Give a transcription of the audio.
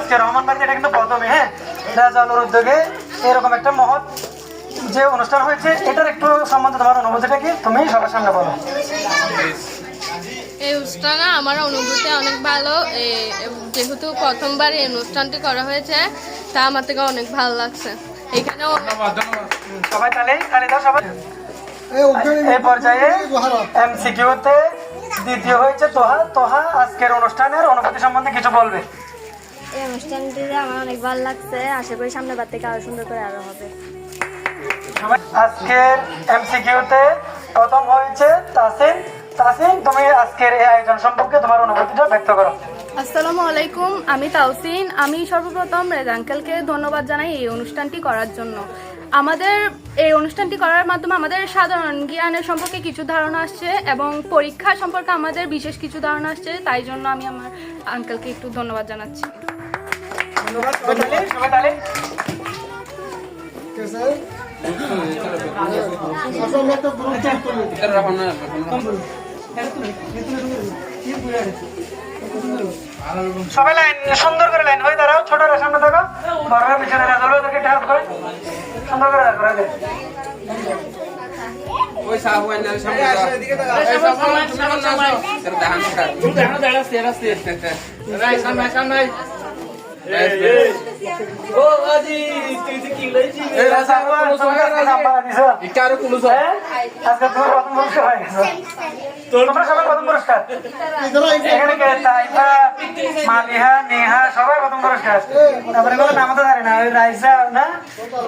আজকে রহমান বাড়িতে এটা কিন্তু প্রথমে, হ্যাঁ, রাজা আলোর উদ্যোগে এরকম একটা মহৎ যে অনুষ্ঠান হয়েছে, এটার একটু সম্বন্ধে তোমার অনুভূতিটা কি তুমি সবার সামনে বলো। এই অনুষ্ঠানে আমার অনুভূতি অনেক ভালো। যেহেতু প্রথমবার এই অনুষ্ঠানটি করা হয়েছে, তা আমার থেকে অনেক ভালো লাগছে। এখানেও সবাই তালে দাও সবাই। এই পর্যায়ে এমসিকিউতে দ্বিতীয় হয়েছে তোহা। তোহা আজকের অনুষ্ঠানের অনুভূতি সম্বন্ধে কিছু বলবে। এই অনুষ্ঠানটিতে আমার অনেক ভালো লাগছে, আশা করি সামনের বার থেকে আরো সুন্দর করে আরো হবে। আজকের এমসিকিউতে প্রথম হয়েছে তাসিন। তাসিন, তুমি আজকের এই আয়োজন সম্পর্কে তোমার অনুভূতিটা ব্যক্ত করো। আসসালামু আলাইকুম, আমি তাওসিন। আমি সর্বপ্রথম রেজা আঙ্কেলকে ধন্যবাদ জানাই এই অনুষ্ঠানটি করার জন্য। আমাদের এই অনুষ্ঠানটি করার মাধ্যমে আমাদের সাধারণ জ্ঞানের সম্পর্কে কিছু ধারণা আসছে এবং পরীক্ষা সম্পর্কে আমাদের বিশেষ কিছু ধারণা আসছে, তাই জন্য আমি আমার আঙ্কেলকে একটু ধন্যবাদ জানাচ্ছি। সবাই লাইন সুন্দর করে লাইন হয়ে দাঁড়াও, ছোটরা সামনে থাকো, বড়রা পিছনে রাখো, ওদেরকে একটু হেল্প করে সুন্দর করে রাখো। ওই সাহুয়ান না সামনে দাও, এদিকে দাও, এই সামনে সামনে এর দাহান কাট দাহান দাঁড়া রাস্তে রাই সামনে ও আজি তুই কি লইছি এই রাসা কোন নাম্বার দিছো ইকারো কোন সব আজকে তোমার প্রথম পুরস্কার হয়ে গেছে। তোমরা সবাই প্রথম পুরস্কার, এখানে কে তাইফা, মালিহা, নেহা সবাই প্রথম পুরস্কার। তারপরে বলো নাম তো জানি না, ওই রাইসা না